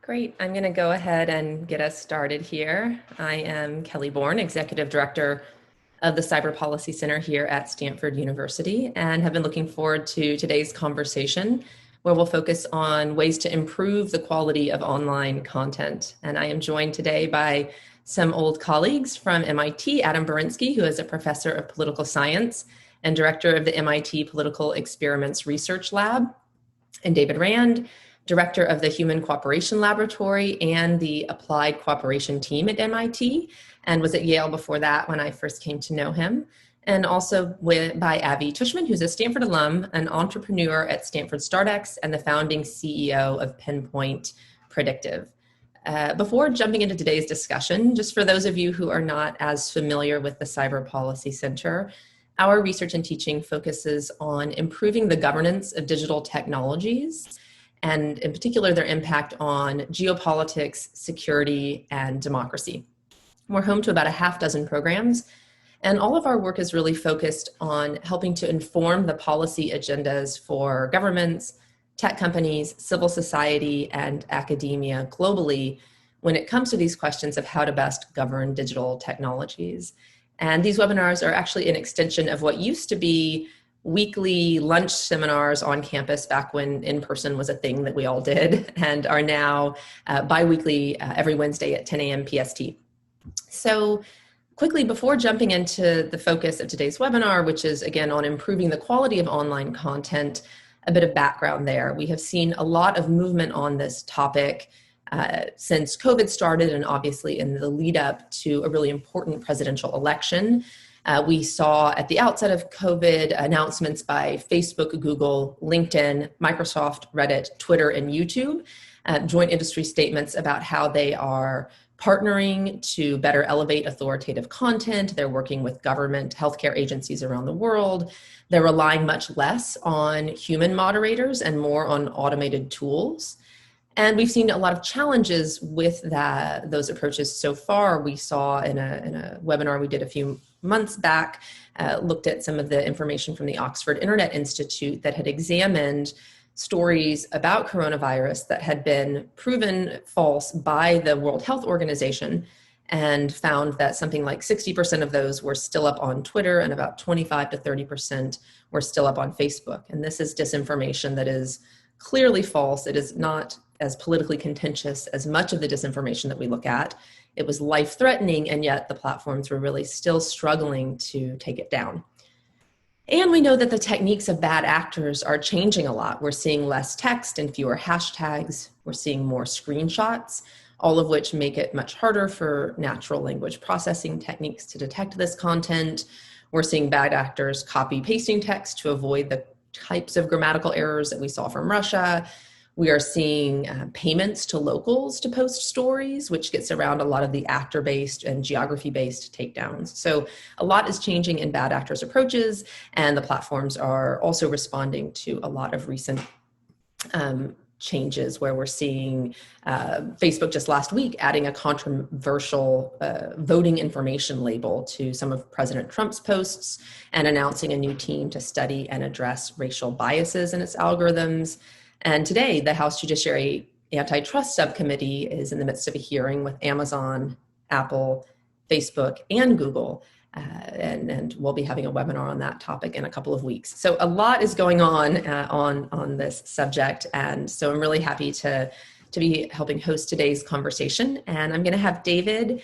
Great. I'm going to go ahead and get us started here. I am Kelly Bourne, Executive Director of the Cyber Policy Center here at Stanford University, and have been looking forward to today's conversation where we'll focus on ways to improve the quality of online content. And I am joined today by some old colleagues from MIT, Adam Berinsky, who is a professor of political science and director of the MIT Political Experiments Research Lab, and David Rand, director of the Human Cooperation Laboratory and the Applied Cooperation Team at MIT, and was at Yale before that when I first came to know him. And also by Avi Tushman, who's a Stanford alum, an entrepreneur at Stanford StartX, and the founding CEO of Pinpoint Predictive. Before jumping into today's discussion, just for those of you who are not as familiar with the Cyber Policy Center, our research and teaching focuses on improving the governance of digital technologies, and in particular, their impact on geopolitics, security, and democracy. We're home to about a half dozen programs, and all of our work is really focused on helping to inform the policy agendas for governments, tech companies, civil society, and academia globally when it comes to these questions of how to best govern digital technologies. And these webinars are actually an extension of what used to be weekly lunch seminars on campus back when in-person was a thing that we all did, and are now bi-weekly every Wednesday at 10 a.m. PST. So quickly, before jumping into the focus of today's webinar, which is again on improving the quality of online content, a bit of background there. We have seen a lot of movement on this topic since COVID started, and obviously in the lead up to a really important presidential election. We saw at the outset of COVID announcements by Facebook, Google, LinkedIn, Microsoft, Reddit, Twitter, and YouTube, joint industry statements about how they are partnering to better elevate authoritative content. They're working with government healthcare agencies around the world. They're relying much less on human moderators and more on automated tools. And we've seen a lot of challenges with those approaches so far. We saw in a webinar we did a few months back, looked at some of the information from the Oxford Internet Institute that had examined stories about coronavirus that had been proven false by the World Health Organization, and found that something like 60% of those were still up on Twitter and about 25 to 30% were still up on Facebook. And this is disinformation that is clearly false. It is not as politically contentious as much of the disinformation that we look at. It was life-threatening, and yet the platforms were really still struggling to take it down. And we know that the techniques of bad actors are changing a lot. We're seeing less text and fewer hashtags. We're seeing more screenshots, all of which make it much harder for natural language processing techniques to detect this content. We're seeing bad actors copy-pasting text to avoid the types of grammatical errors that we saw from Russia. We are seeing payments to locals to post stories, which gets around a lot of the actor-based and geography-based takedowns. So a lot is changing in bad actors' approaches, and the platforms are also responding to a lot of recent changes, where we're seeing Facebook just last week adding a controversial voting information label to some of President Trump's posts, and announcing a new team to study and address racial biases in its algorithms. And today, the House Judiciary Antitrust Subcommittee is in the midst of a hearing with Amazon, Apple, Facebook, and Google. And we'll be having a webinar on that topic in a couple of weeks. So a lot is going on this subject. And so I'm really happy to be helping host today's conversation. And I'm going to have David,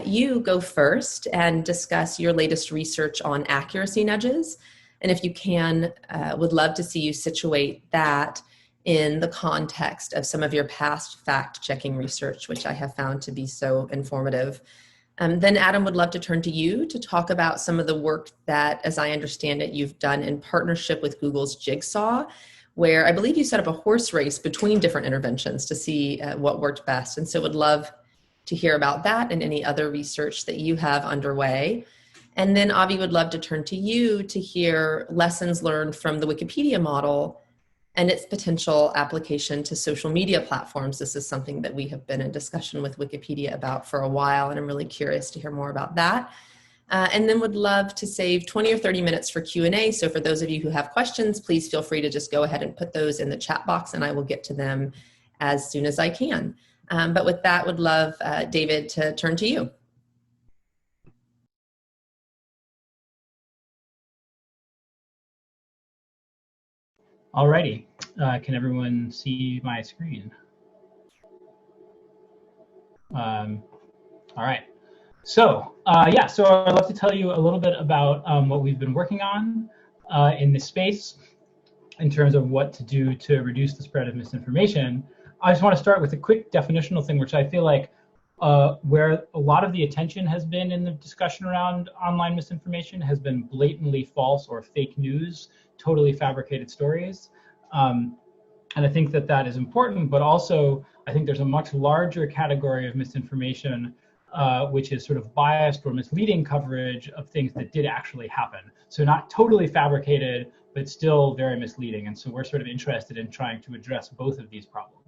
you go first and discuss your latest research on accuracy nudges. And if you can, would love to see you situate that in the context of some of your past fact-checking research, which I have found to be so informative. Then Adam, would love to turn to you to talk about some of the work that, as I understand it, you've done in partnership with Google's Jigsaw, where I believe you set up a horse race between different interventions to see what worked best. And so would love to hear about that and any other research that you have underway. And then Avi, would love to turn to you to hear lessons learned from the Wikipedia model and its potential application to social media platforms. This is something that we have been in discussion with Wikipedia about for a while, and I'm really curious to hear more about that. And then would love to save 20 or 30 minutes for Q&A. So for those of you who have questions, please feel free to just go ahead and put those in the chat box, and I will get to them as soon as I can. But with that, would love David to turn to you. Alrighty, can everyone see my screen? All right, so yeah, so I'd love to tell you a little bit about what we've been working on in this space in terms of what to do to reduce the spread of misinformation. I just want to start with a quick definitional thing, which I feel like where a lot of the attention has been in the discussion around online misinformation has been blatantly false or fake news, totally fabricated stories. And I think that that is important, but also I think there's a much larger category of misinformation which is sort of biased or misleading coverage of things that did actually happen. So not totally fabricated, but still very misleading. And so we're sort of interested in trying to address both of these problems.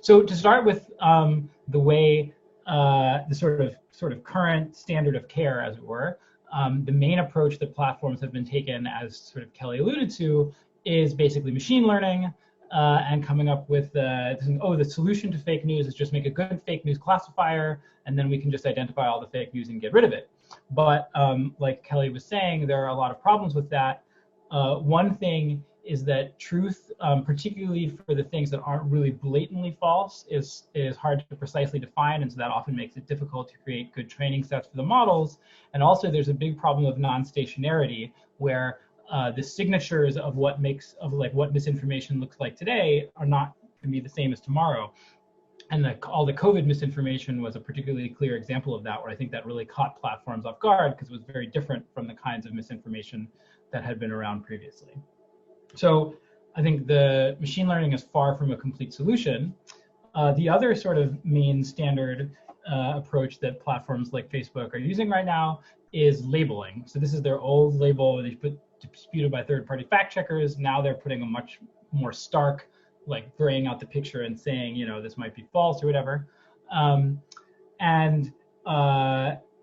So to start with the way the sort of current standard of care, as it were, the main approach that platforms have been taken, as sort of Kelly alluded to, is basically machine learning and coming up with the solution to fake news is just make a good fake news classifier, and then we can just identify all the fake news and get rid of it. But like Kelly was saying, there are a lot of problems with that. One thing is that truth, particularly for the things that aren't really blatantly false, is hard to precisely define, and so that often makes it difficult to create good training sets for the models. And also there's a big problem of non-stationarity, where the signatures of what misinformation looks like today are not going to be the same as tomorrow. And all the COVID misinformation was a particularly clear example of that, where I think that really caught platforms off guard because it was very different from the kinds of misinformation that had been around previously. So I think the machine learning is far from a complete solution. The other sort of main standard approach that platforms like Facebook are using right now is labeling. So this is their old label they put disputed by third-party fact checkers. Now they're putting a much more stark, like graying out the picture and saying, you know, this might be false or whatever.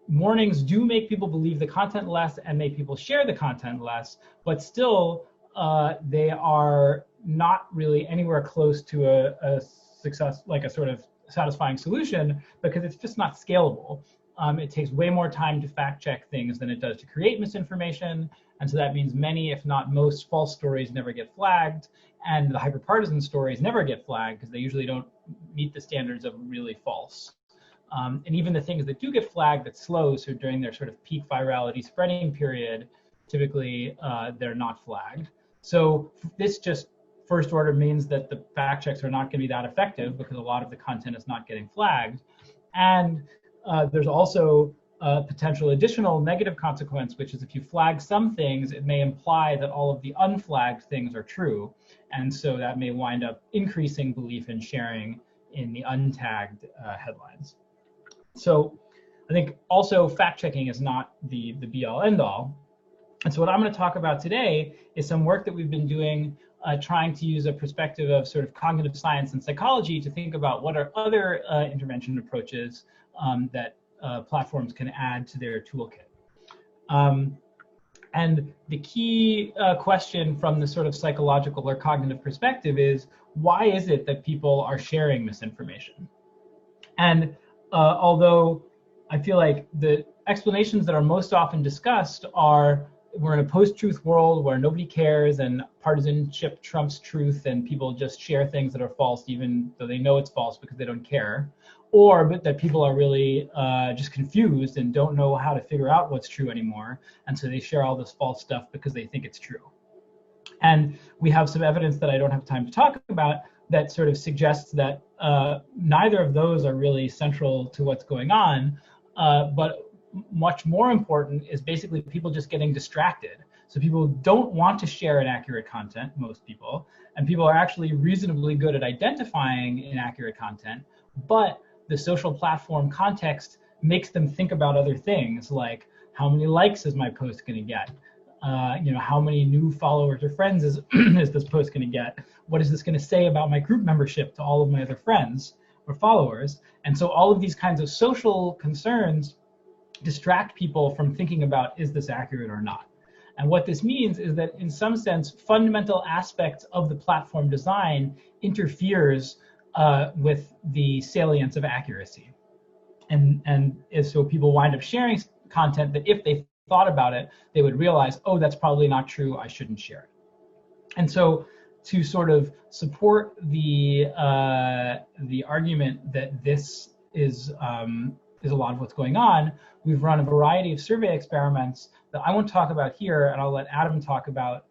Warnings do make people believe the content less and make people share the content less, but still they are not really anywhere close to a success, like a sort of satisfying solution, because it's just not scalable. It takes way more time to fact check things than it does to create misinformation. And so that means many, if not most, false stories never get flagged, and the hyperpartisan stories never get flagged because they usually don't meet the standards of really false. And even the things that do get flagged that's slow, so during their sort of peak virality spreading period, typically they're not flagged. So this just first order means that the fact checks are not going to be that effective because a lot of the content is not getting flagged. And there's also a potential additional negative consequence, which is if you flag some things, it may imply that all of the unflagged things are true. And so that may wind up increasing belief in sharing in the untagged headlines. So I think also fact checking is not the be all end all. And so what I'm going to talk about today is some work that we've been doing trying to use a perspective of sort of cognitive science and psychology to think about what are other intervention approaches that platforms can add to their toolkit. And the key question from the sort of psychological or cognitive perspective is, why is it that people are sharing misinformation? And although I feel like the explanations that are most often discussed are, we're in a post-truth world where nobody cares and partisanship trumps truth and people just share things that are false even though they know it's false because they don't care, or but that people are really just confused and don't know how to figure out what's true anymore, and so they share all this false stuff because they think it's true. And we have some evidence that I don't have time to talk about that sort of suggests that neither of those are really central to what's going on, but much more important is basically people just getting distracted. So people don't want to share inaccurate content, most people, and people are actually reasonably good at identifying inaccurate content, but the social platform context makes them think about other things, like how many likes is my post going to get? How many new followers or friends is this post going to get? What is this going to say about my group membership to all of my other friends or followers? And so all of these kinds of social concerns distract people from thinking about, is this accurate or not? And what this means is that in some sense, fundamental aspects of the platform design interferes with the salience of accuracy. And so people wind up sharing content that if they thought about it, they would realize, oh, that's probably not true, I shouldn't share it. And so to sort of support the argument that this is a lot of what's going on, we've run a variety of survey experiments that I won't talk about here, and I'll let Adam talk about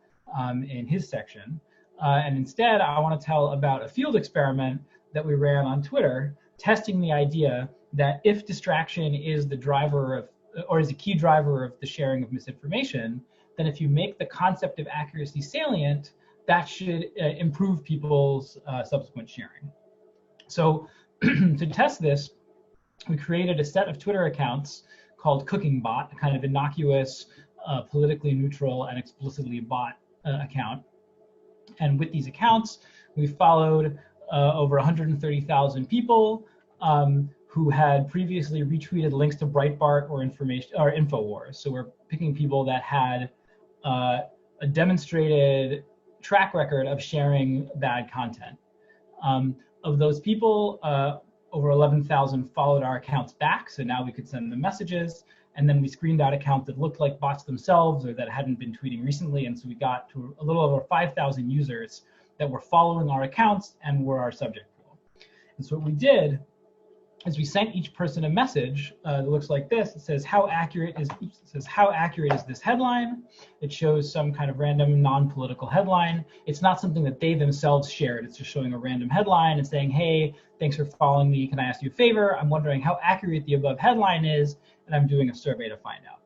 in his section. And instead, I want to tell about a field experiment that we ran on Twitter, testing the idea that if distraction is the driver of, or is a key driver of the sharing of misinformation, then if you make the concept of accuracy salient, that should improve people's subsequent sharing. So to test this, we created a set of Twitter accounts called Cooking Bot, a kind of innocuous, politically neutral and explicitly bot account. And with these accounts, we followed over 130,000 people who had previously retweeted links to Breitbart or InfoWars. So we're picking people that had a demonstrated track record of sharing bad content. Of those people, over 11,000 followed our accounts back, so now we could send them messages. And then we screened out accounts that looked like bots themselves or that hadn't been tweeting recently. And so we got to a little over 5,000 users that were following our accounts and were our subject pool. And so what we did is we sent each person a message that looks like this. It says, how accurate is this headline? It shows some kind of random non-political headline. It's not something that they themselves shared. It's just showing a random headline and saying, hey, thanks for following me. Can I ask you a favor? I'm wondering how accurate the above headline is, and I'm doing a survey to find out.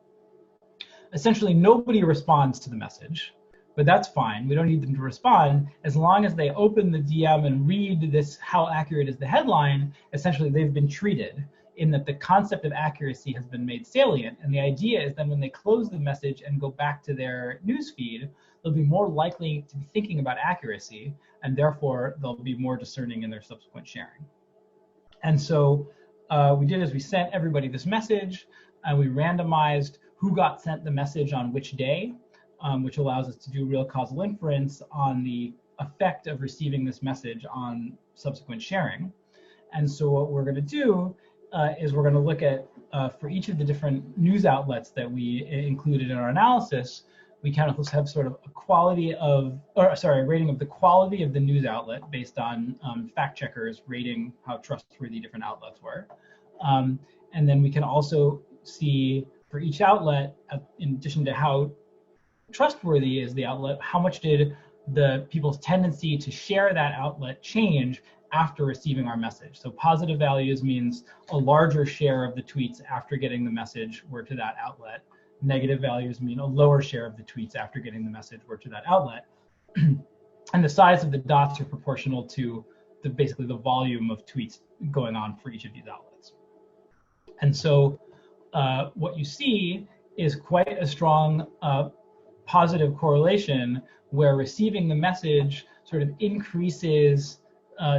Essentially, nobody responds to the message, but that's fine. We don't need them to respond. As long as they open the DM and read this, how accurate is the headline, essentially they've been treated in that the concept of accuracy has been made salient. And the idea is then when they close the message and go back to their newsfeed, they'll be more likely to be thinking about accuracy, and therefore they'll be more discerning in their subsequent sharing. And so we did is we sent everybody this message, and we randomized who got sent the message on which day, which allows us to do real causal inference on the effect of receiving this message on subsequent sharing. And so what we're going to do is we're going to look at, for each of the different news outlets that we included in our analysis, we kind of have sort of a quality of, rating of the quality of the news outlet based on fact checkers rating how trustworthy different outlets were. And then we can also see for each outlet, in addition to how trustworthy is the outlet, how much did the people's tendency to share that outlet change after receiving our message. So positive values means a larger share of the tweets after getting the message were to that outlet. Negative values mean a lower share of the tweets after getting the message were to that outlet. And the size of the dots are proportional to basically the volume of tweets going on for each of these outlets. And so what you see is quite a strong positive correlation where receiving the message sort of increases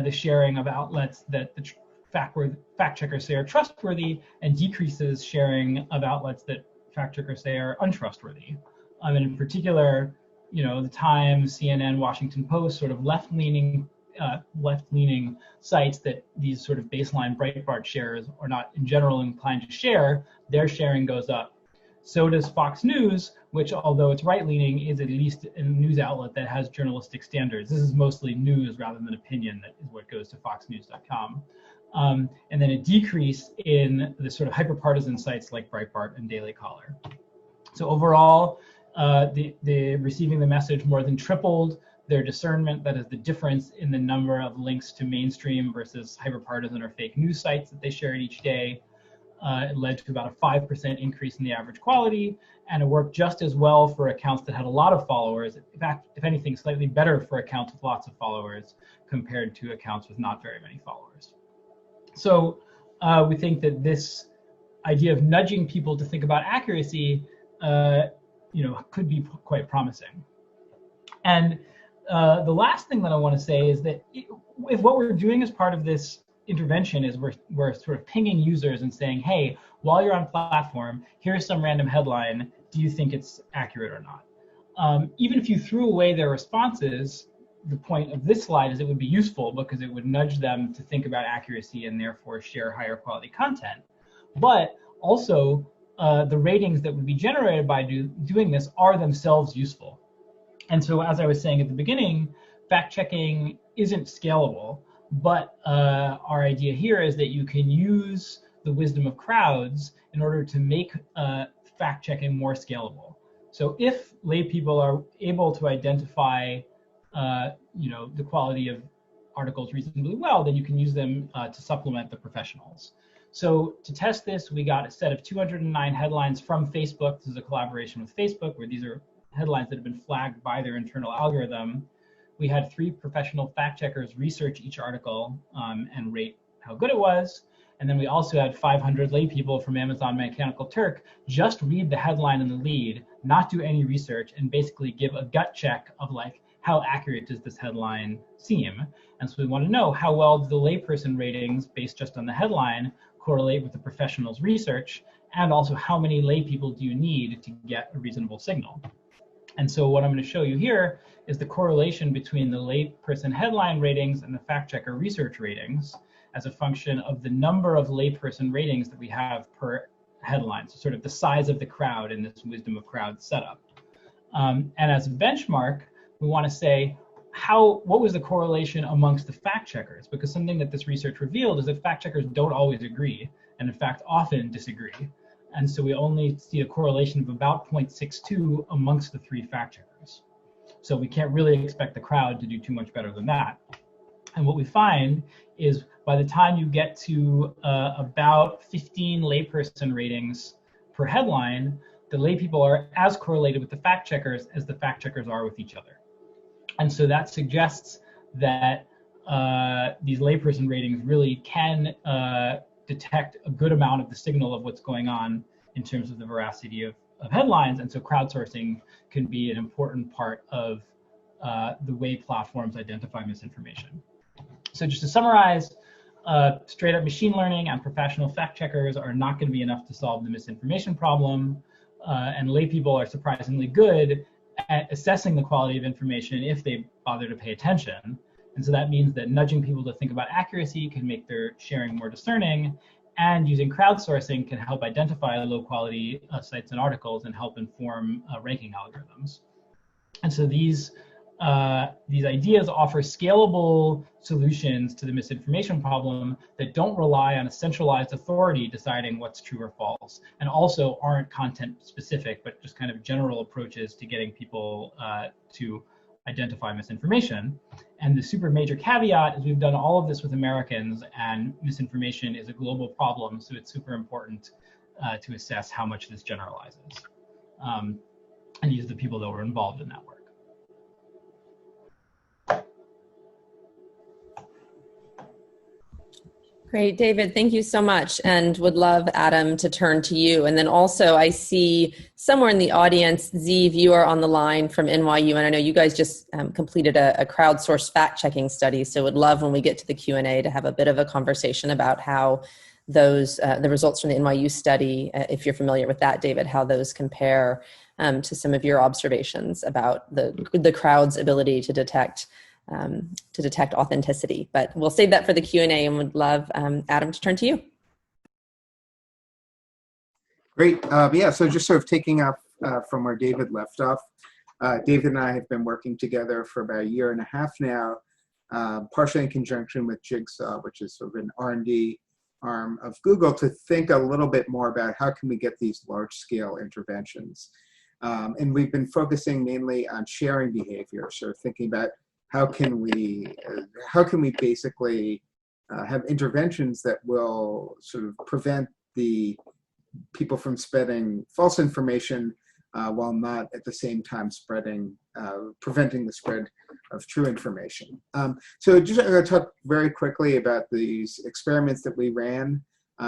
the sharing of outlets that the fact checkers say are trustworthy, and decreases sharing of outlets that fact checkers say are untrustworthy. And in particular, the Times, CNN, Washington Post, sort of left-leaning sites that these sort of baseline Breitbart shares are not in general inclined to share, their sharing goes up. So does Fox News, which, although it's right-leaning, is at least a news outlet that has journalistic standards. This is mostly news rather than opinion. That is what goes to foxnews.com. And then a decrease in the sort of hyper-partisan sites like Breitbart and Daily Caller. So overall, the receiving the message more than tripled their discernment. That is the difference in the number of links to mainstream versus hyper-partisan or fake news sites that they shared each day. It led to about a 5% increase in the average quality, and it worked just as well for accounts that had a lot of followers. In fact, if anything, slightly better for accounts with lots of followers compared to accounts with not very many followers. So we think that this idea of nudging people to think about accuracy, could be quite promising. And the last thing that I want to say is that if what we're doing as part of this intervention is we're sort of pinging users and saying, hey, while you're on platform, here's some random headline. Do you think it's accurate or not? Even if you threw away their responses, the point of this slide is it would be useful because it would nudge them to think about accuracy and therefore share higher quality content. But also, the ratings that would be generated by doing this are themselves useful. And so as I was saying at the beginning, fact-checking isn't scalable, but our idea here is that you can use the wisdom of crowds in order to make fact-checking more scalable. So if lay people are able to identify the quality of articles reasonably well, then you can use them to supplement the professionals. So to test this, we got a set of 209 headlines from Facebook. This is a collaboration with Facebook, where these are headlines that have been flagged by their internal algorithm. We had 3 professional fact checkers research each article and rate how good it was. And then we also had 500 lay people from Amazon Mechanical Turk just read the headline and the lead, not do any research, and basically give a gut check of like, how accurate does this headline seem? And so we want to know how well do the layperson ratings based just on the headline correlate with the professional's research, and also how many lay people do you need to get a reasonable signal? And so what I'm going to show you here is the correlation between the layperson headline ratings and the fact checker research ratings as a function of the number of layperson ratings that we have per headline, so sort of the size of the crowd in this wisdom of crowds setup. And as a benchmark, we want to say, what was the correlation amongst the fact checkers? Because something that this research revealed is that fact checkers don't always agree, and in fact often disagree. And so we only see a correlation of about 0.62 amongst the 3 fact checkers. So we can't really expect the crowd to do too much better than that. And what we find is by the time you get to about 15 layperson ratings per headline, the lay people are as correlated with the fact checkers as the fact checkers are with each other. And so that suggests that these layperson ratings really can detect a good amount of the signal of what's going on in terms of the veracity of headlines. And so crowdsourcing can be an important part of the way platforms identify misinformation. So just to summarize, straight up machine learning and professional fact checkers are not going to be enough to solve the misinformation problem. And lay people are surprisingly good at assessing the quality of information if they bother to pay attention. And so that means that nudging people to think about accuracy can make their sharing more discerning, and using crowdsourcing can help identify low quality sites and articles and help inform ranking algorithms. And so these ideas offer scalable solutions to the misinformation problem that don't rely on a centralized authority deciding what's true or false, and also aren't content specific, but just kind of general approaches to getting people to identify misinformation. And the super major caveat is we've done all of this with Americans, and misinformation is a global problem, so it's super important to assess how much this generalizes. And these are the people that were involved in that work. Great, David, thank you so much, and would love, Adam, to turn to you. And then also I see somewhere in the audience, Zeev, you are on the line from NYU, and I know you guys just completed a crowdsourced fact-checking study, so would love when we get to the Q&A to have a bit of a conversation about how those, the results from the NYU study, if you're familiar with that, David, how those compare to some of your observations about the crowd's ability to detect authenticity. But we'll save that for the Q&A, and would love Adam to turn to you. Great. Yeah, so just sort of taking up from where David left off, David and I have been working together for about 1.5 years now, partially in conjunction with Jigsaw, which is sort of an R&D arm of Google, to think a little bit more about how can we get these large-scale interventions. And we've been focusing mainly on sharing behavior, so thinking about how can we basically have interventions that will sort of prevent the people from spreading false information while not at the same time preventing the spread of true information. So just I'm going to talk very quickly about these experiments that we ran.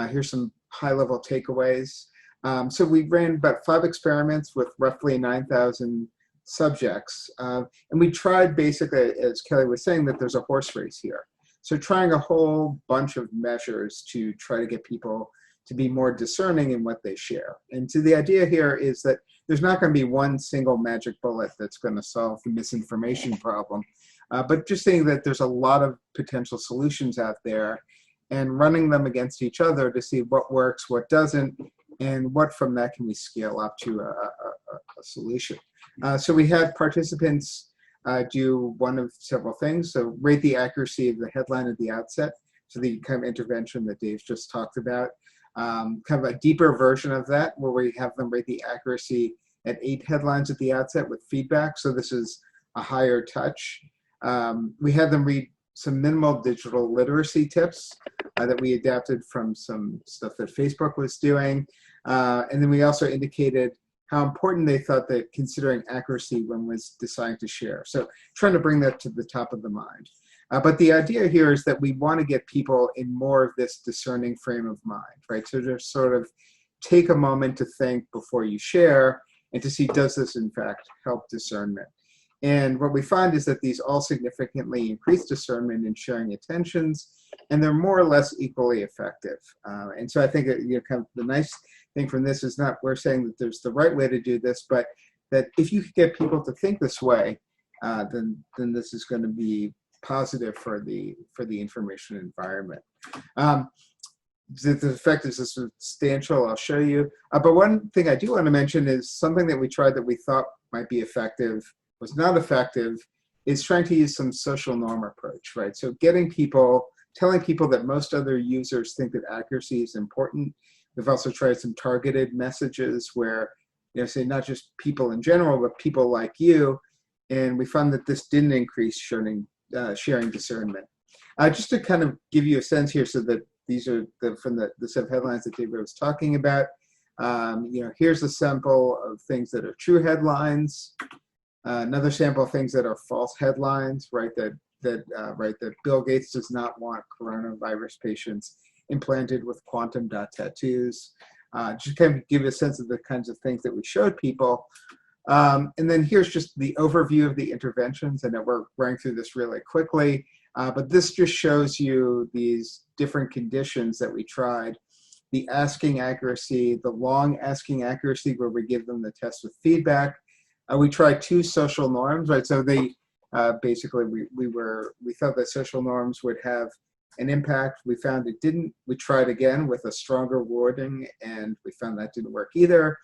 Here's some high-level takeaways. So we ran about 5 experiments with roughly 9,000 subjects. And we tried basically, as Kelly was saying, that there's a horse race here. So trying a whole bunch of measures to try to get people to be more discerning in what they share. And so the idea here is that there's not going to be one single magic bullet that's going to solve the misinformation problem. but just saying that there's a lot of potential solutions out there and running them against each other to see what works, what doesn't, and what from that can we scale up to a solution. So we had participants do one of several things. So rate the accuracy of the headline at the outset. So the kind of intervention that Dave just talked about. Kind of a deeper version of that where we have them rate the accuracy at 8 headlines at the outset with feedback. So this is a higher touch. We had them read some minimal digital literacy tips that we adapted from some stuff that Facebook was doing. And then we also indicated how important they thought that considering accuracy when was deciding to share. So trying to bring that to the top of the mind. But the idea here is that we want to get people in more of this discerning frame of mind, right? So just sort of take a moment to think before you share and to see, does this in fact help discernment? And what we find is that these all significantly increase discernment in sharing intentions, and they're more or less equally effective. And so I think kind of the nice thing from this is not we're saying that there's the right way to do this, but that if you could get people to think this way, then this is going to be positive for the information environment. The effect is substantial. I'll show you. But one thing I do want to mention is something that we tried that we thought might be effective was not effective, is trying to use some social norm approach, right? So telling people that most other users think that accuracy is important. We've also tried some targeted messages where, say not just people in general, but people like you. And we found that this didn't increase sharing discernment. Just to kind of give you a sense here, so that these are from the set of headlines that David was talking about. Here's a sample of things that are true headlines. Another sample of things that are false headlines, right? That Bill Gates does not want coronavirus patients implanted with quantum dot tattoos. Just kind of give you a sense of the kinds of things that we showed people. And then here's just the overview of the interventions. I know we're running through this really quickly, but this just shows you these different conditions that we tried. The asking accuracy, the long asking accuracy where we give them the test with feedback. We tried 2 social norms, right? So they basically we thought that social norms would have an impact. We found it didn't. We tried again with a stronger wording, and we found that didn't work either.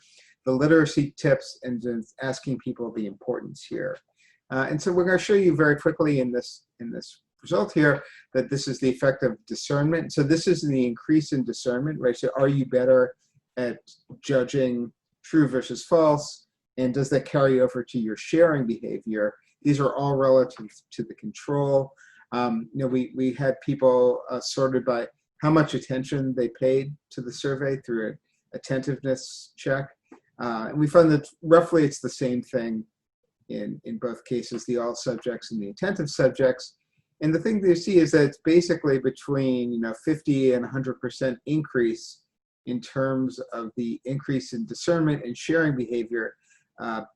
The literacy tips and just asking people the importance here. And so we're going to show you very quickly in this result here that this is the effect of discernment. So this is the increase in discernment, right? So are you better at judging true versus false? And does that carry over to your sharing behavior? These are all relative to the control. We had people sorted by how much attention they paid to the survey through an attentiveness check. And we found that roughly it's the same thing in both cases, the all subjects and the attentive subjects. And the thing that you see is that it's basically between 50 and 100% increase in terms of the increase in discernment and sharing behavior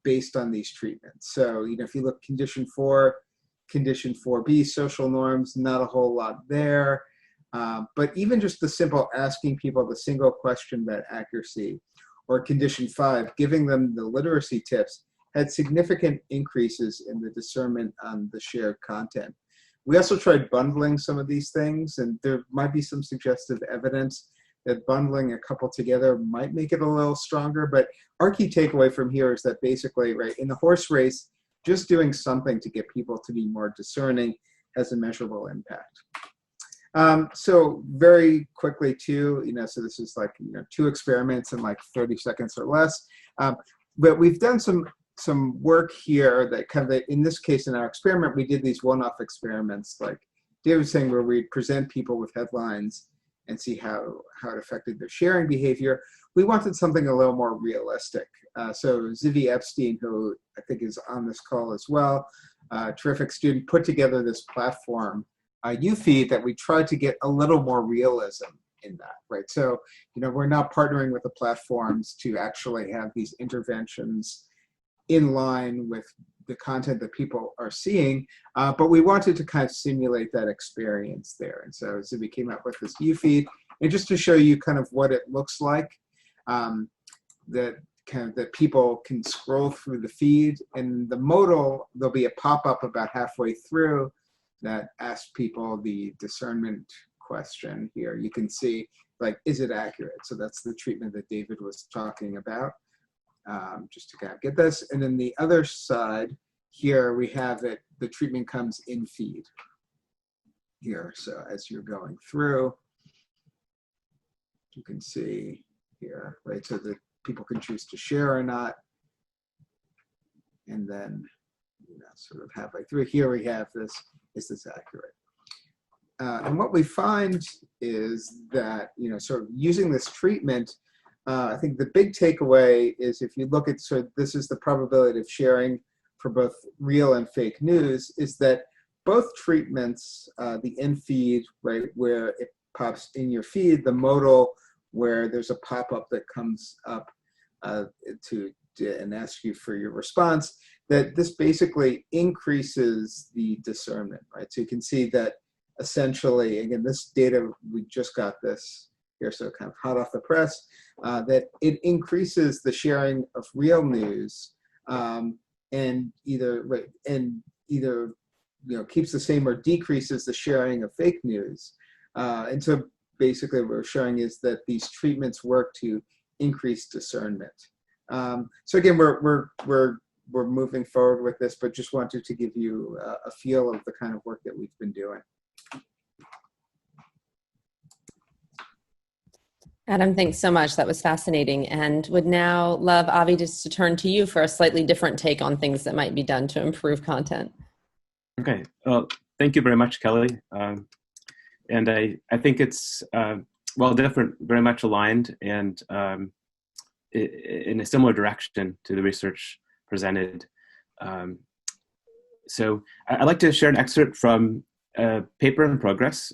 based on these treatments. So, if you look condition 4, condition 4B, social norms, not a whole lot there. But even just the simple asking people the single question about accuracy, or condition 5, giving them the literacy tips, had significant increases in the discernment on the shared content. We also tried bundling some of these things, and there might be some suggestive evidence that bundling a couple together might make it a little stronger. But our key takeaway from here is that basically, right, in the horse race, just doing something to get people to be more discerning has a measurable impact. So very quickly too, so this is like 2 experiments in like 30 seconds or less. But we've done some work here that kind of, in this case, in our experiment, we did these one-off experiments, like David was saying, where we present people with headlines and see how it affected their sharing behavior. We wanted something a little more realistic. So Zivi Epstein, who I think is on this call as well, a terrific student, put together this platform, UFeed, that we tried to get a little more realism in that, right? So, we're not partnering with the platforms to actually have these interventions in line with the content that people are seeing, but we wanted to kind of simulate that experience there. And so Zivi came up with this UFeed, and just to show you kind of what it looks like, that kind of that people can scroll through the feed, and the modal, there'll be a pop-up about halfway through that asks people the discernment question here. You can see, like, is it accurate? So that's the treatment that David was talking about, just to kind of get this. And then the other side here, we have that the treatment comes in feed here. So as you're going through, you can see here, right? So that people can choose to share or not. And then, sort of halfway through here, we have this, is this accurate? And what we find is that, sort of using this treatment, I think the big takeaway is if you look at, so this is the probability of sharing for both real and fake news, is that both treatments, the in feed, right, where it pops in your feed, the modal, where there's a pop-up that comes up and asks you for your response, that this basically increases the discernment, right? So you can see that essentially, again, this data, we just got this here, so kind of hot off the press, that it increases the sharing of real news, and either keeps the same or decreases the sharing of fake news. And so basically what we're showing is that these treatments work to increase discernment. So again, we're moving forward with this, but just wanted to give you a feel of the kind of work that we've been doing. Adam, thanks so much. That was fascinating. And would now love, Avi, just to turn to you for a slightly different take on things that might be done to improve content. Okay. Well, thank you very much, Kelly. And I think it's, different, very much aligned, and in a similar direction to the research presented. So I'd like to share an excerpt from a paper in progress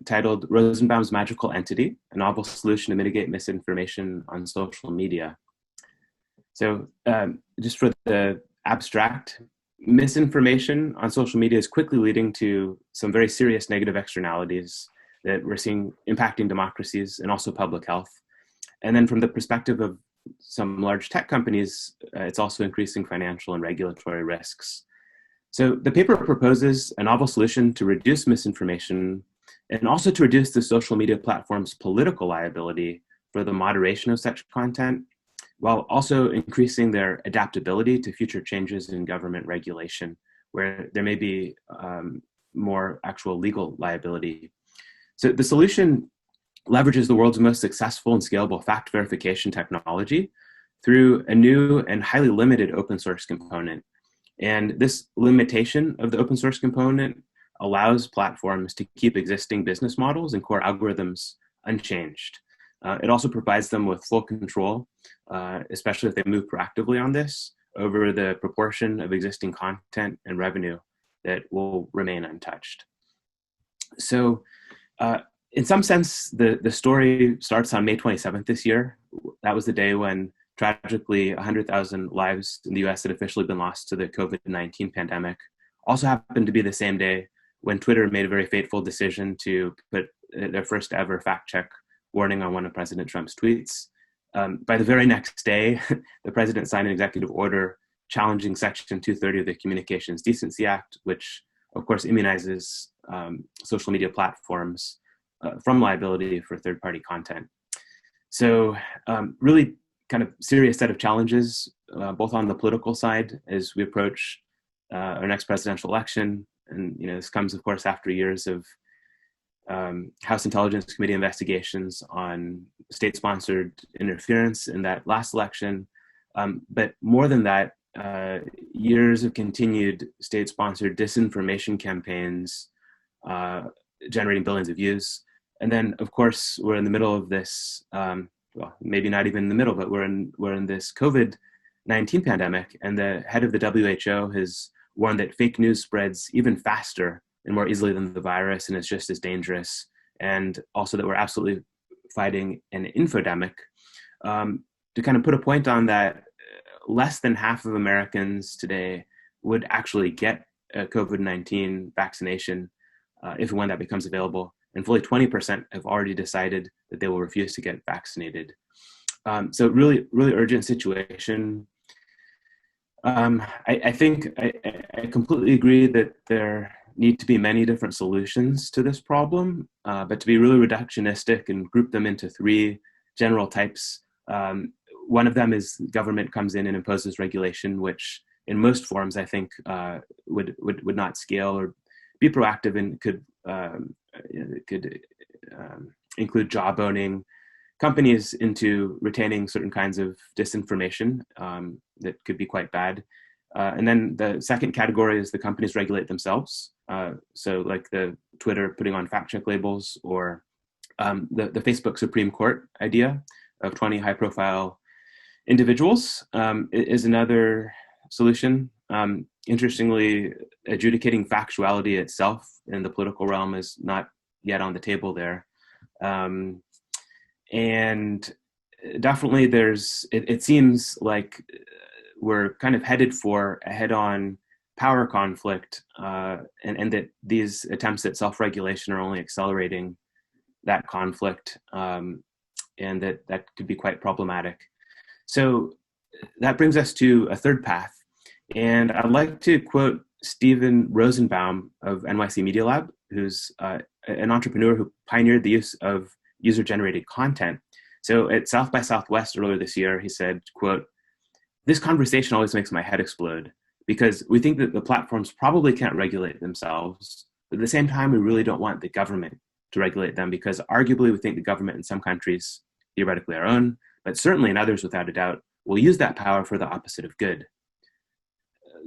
titled Rosenbaum's Magical Entity, a novel solution to mitigate misinformation on social media. So just for the abstract, misinformation on social media is quickly leading to some very serious negative externalities that we're seeing impacting democracies and also public health. And then from the perspective of some large tech companies, it's also increasing financial and regulatory risks. So the paper proposes a novel solution to reduce misinformation and also to reduce the social media platform's political liability for the moderation of such content, while also increasing their adaptability to future changes in government regulation, where there may be more actual legal liability. So the solution leverages the world's most successful and scalable fact verification technology through a new and highly limited open source component. And this limitation of the open source component allows platforms to keep existing business models and core algorithms unchanged. It also provides them with full control, especially if they move proactively on this, over the proportion of existing content and revenue that will remain untouched. So in some sense, the story starts on May 27th this year. That was the day when tragically 100,000 lives in the US had officially been lost to the COVID-19 pandemic. Also happened to be the same day when Twitter made a very fateful decision to put their first ever fact check warning on one of President Trump's tweets. By the very next day, the president signed an executive order challenging Section 230 of the Communications Decency Act, which of course immunizes social media platforms from liability for third-party content. So really kind of serious set of challenges, both on the political side as we approach our next presidential election. And this comes, of course, after years of House Intelligence Committee investigations on state-sponsored interference in that last election. But more than that, years of continued state-sponsored disinformation campaigns generating billions of views. And then, of course, we're in the middle of this, well, maybe not even in the middle, but we're in this COVID-19 pandemic, and the head of the WHO has warned that fake news spreads even faster and more easily than the virus, and it's just as dangerous. And also that we're absolutely fighting an infodemic. To kind of put a point on that, less than half of Americans today would actually get a COVID-19 vaccination if and when that becomes available. And fully 20% have already decided that they will refuse to get vaccinated. So really, really urgent situation. I think I completely agree that there need to be many different solutions to this problem, but to be really reductionistic and group them into three general types. One of them is government comes in and imposes regulation, which in most forms I think would not scale or be proactive and could include job owning companies into retaining certain kinds of disinformation that could be quite bad. And then the second category is the companies regulate themselves. So like the Twitter putting on fact check labels, or the Facebook Supreme Court idea of 20 high profile individuals is another solution. Interestingly, adjudicating factuality itself in the political realm is not yet on the table there. And definitely it seems like we're kind of headed for a head-on power conflict, and that these attempts at self-regulation are only accelerating that conflict, and that could be quite problematic. So that brings us to a third path. And I'd like to quote Steven Rosenbaum of NYC Media Lab, who's an entrepreneur who pioneered the use of user-generated content. So at South by Southwest earlier this year, he said, quote, "This conversation always makes my head explode because we think that the platforms probably can't regulate themselves. But at the same time, we really don't want the government to regulate them because arguably we think the government in some countries, theoretically our own, but certainly in others without a doubt, will use that power for the opposite of good,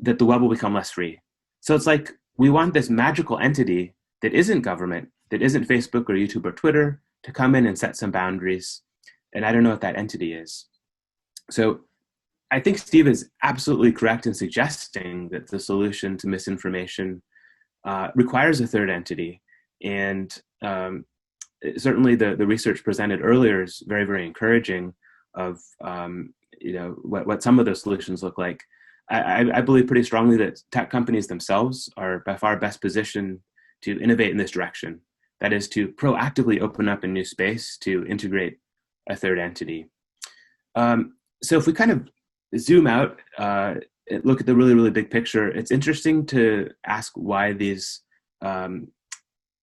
that the web will become less free." So it's like we want this magical entity that isn't government, that isn't Facebook or YouTube or Twitter, to come in and set some boundaries. And I don't know what that entity is. So I think Steve is absolutely correct in suggesting that the solution to misinformation requires a third entity. And certainly the research presented earlier is very, very encouraging of what some of those solutions look like. I believe pretty strongly that tech companies themselves are by far best positioned to innovate in this direction. That is to proactively open up a new space to integrate a third entity. So if we kind of zoom out, look at the really, really big picture, it's interesting to ask why these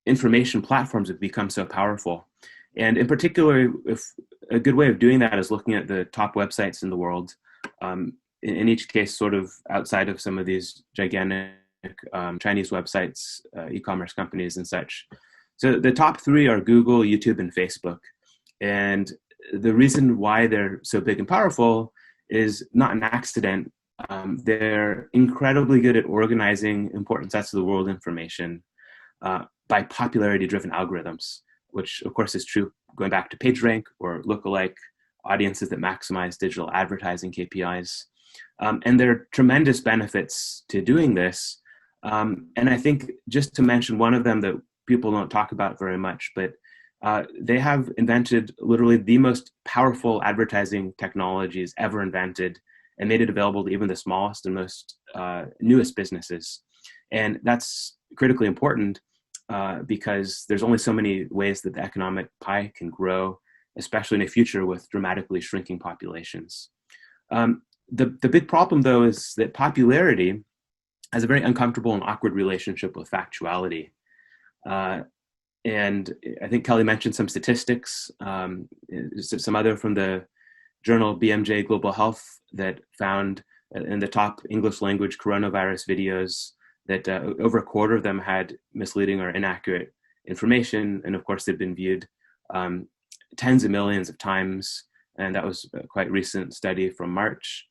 information platforms have become so powerful. And in particular, if a good way of doing that is looking at the top websites in the world, in each case sort of outside of some of these gigantic Chinese websites, e-commerce companies and such. So the top three are Google, YouTube, and Facebook. And the reason why they're so big and powerful is not an accident. They're incredibly good at organizing important sets of the world information by popularity-driven algorithms, which of course is true going back to PageRank or lookalike audiences that maximize digital advertising KPIs. And there are tremendous benefits to doing this. And I think just to mention one of them that people don't talk about very much, but they have invented literally the most powerful advertising technologies ever invented and made it available to even the smallest and most newest businesses. And that's critically important because there's only so many ways that the economic pie can grow, especially in a future with dramatically shrinking populations. The big problem, though, is that popularity has a very uncomfortable and awkward relationship with factuality. And I think Kelly mentioned some statistics, some other from the journal BMJ Global Health that found in the top English language coronavirus videos that over a quarter of them had misleading or inaccurate information. And of course, they've been viewed tens of millions of times. And that was a quite recent study from March.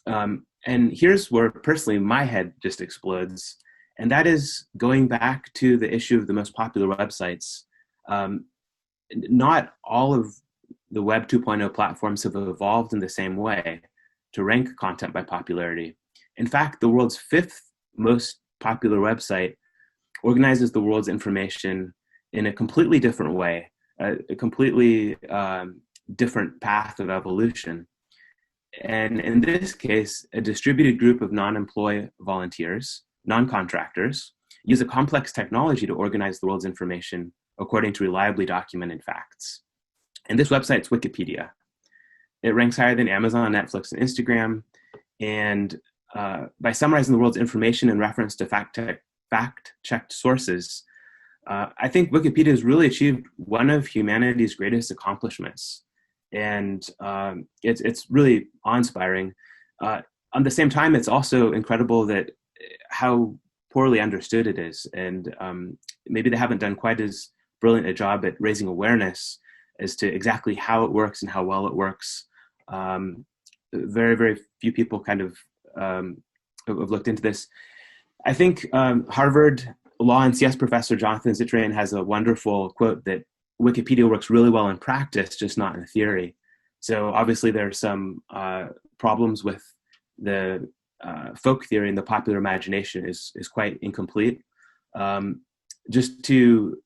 And here's where personally my head just explodes. And that is going back to the issue of the most popular websites. Not all of the Web 2.0 platforms have evolved in the same way to rank content by popularity. In fact, the world's fifth most popular website organizes the world's information in a completely different way, a completely different path of evolution. And in this case, a distributed group of non-employee volunteers, non-contractors, use a complex technology to organize the world's information according to reliably documented facts. And this website's Wikipedia. It ranks higher than Amazon, Netflix, and Instagram. And by summarizing the world's information in reference to fact-checked sources, I think Wikipedia has really achieved one of humanity's greatest accomplishments. And it's really awe-inspiring. On the same time, it's also incredible that how poorly understood it is. And maybe they haven't done quite as brilliant a job at raising awareness as to exactly how it works and how well it works. Very, very few people kind of have looked into this. I think Harvard Law and CS professor Jonathan Zittrain has a wonderful quote that Wikipedia works really well in practice, just not in theory. So obviously there are some problems with the folk theory, and the popular imagination is quite incomplete. Just to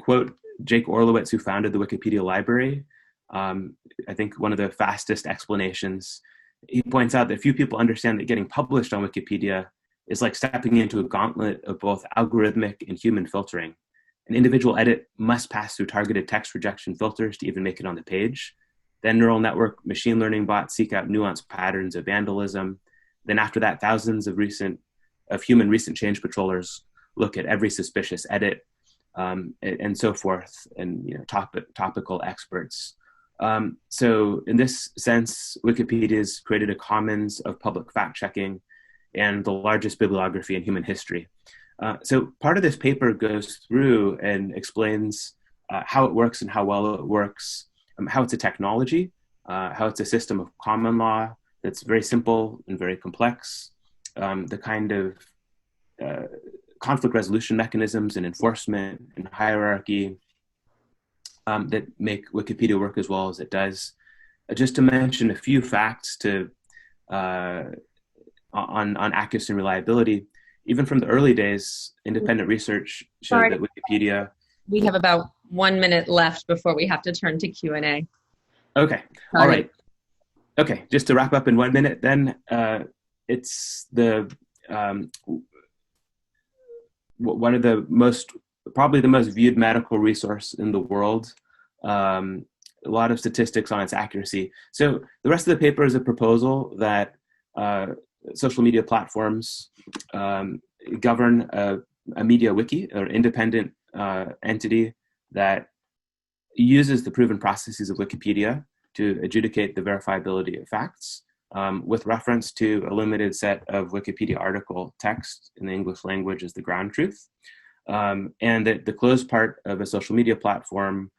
quote Jake Orlowitz, who founded the Wikipedia library, I think one of the fastest explanations, he points out that few people understand that getting published on Wikipedia is like stepping into a gauntlet of both algorithmic and human filtering. An individual edit must pass through targeted text rejection filters to even make it on the page. Then neural network machine learning bots seek out nuanced patterns of vandalism. Then after that, thousands of human recent change patrollers look at every suspicious edit, and so forth, and topical experts. So in this sense, Wikipedia has created a commons of public fact-checking and the largest bibliography in human history. So part of this paper goes through and explains how it works and how well it works, how it's a technology, how it's a system of common law that's very simple and very complex, the kind of conflict resolution mechanisms and enforcement and hierarchy that make Wikipedia work as well as it does. Just to mention a few facts on accuracy and reliability, even from the early days, independent research showed that Wikipedia... We have about 1 minute left before we have to turn to Q&A. Okay, all right. Okay, just to wrap up in 1 minute then, it's one of the probably the most viewed medical resource in the world. A lot of statistics on its accuracy. So the rest of the paper is a proposal that social media platforms govern a media wiki, or independent entity that uses the proven processes of Wikipedia to adjudicate the verifiability of facts, with reference to a limited set of Wikipedia article text in the English language as the ground truth. And that the closed part of a social media platform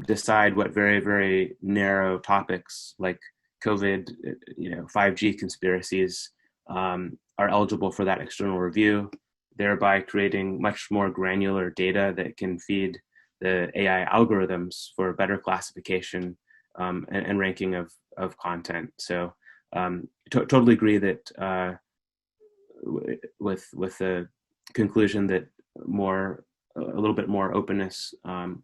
decide what very, very narrow topics like COVID, 5G conspiracies are eligible for that external review, thereby creating much more granular data that can feed the AI algorithms for better classification and ranking of content. So totally agree that with the conclusion that a little bit more openness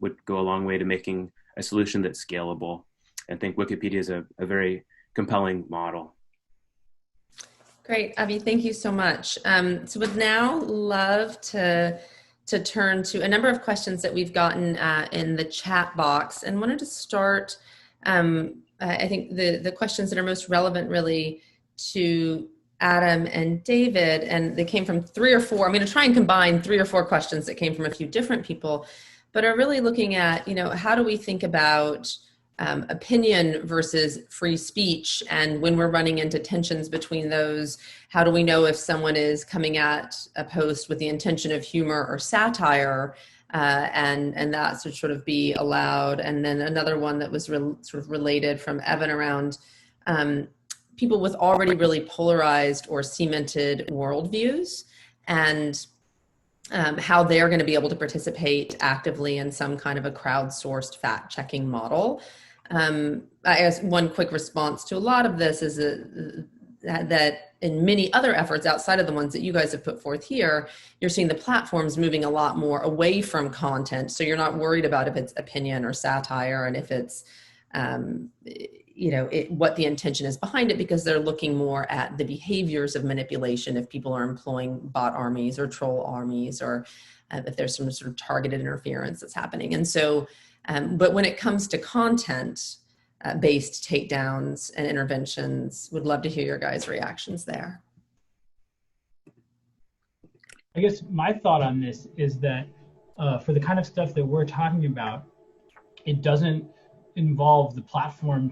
would go a long way to making a solution that's scalable. I think Wikipedia is a very compelling model. Great, Avi, thank you so much. So would now love to turn to a number of questions that we've gotten in the chat box, and wanted to start, I think the questions that are most relevant really to Adam and David, and they came from 3 or 4. I'm going to try and combine 3 or 4 questions that came from a few different people, but are really looking at, how do we think about opinion versus free speech, and when we're running into tensions between those, how do we know if someone is coming at a post with the intention of humor or satire, and that should sort of be allowed. And then another one that was sort of related from Evan around people with already really polarized or cemented worldviews, and how they're going to be able to participate actively in some kind of a crowdsourced fact-checking model. I guess one quick response to a lot of this is that in many other efforts outside of the ones that you guys have put forth here, you're seeing the platforms moving a lot more away from content. So you're not worried about if it's opinion or satire, and if it's, what the intention is behind it, because they're looking more at the behaviors of manipulation if people are employing bot armies or troll armies, or if there's some sort of targeted interference that's happening. And so, but when it comes to content, based takedowns and interventions. Would love to hear your guys' reactions there. I guess my thought on this is that for the kind of stuff that we're talking about, it doesn't involve the platform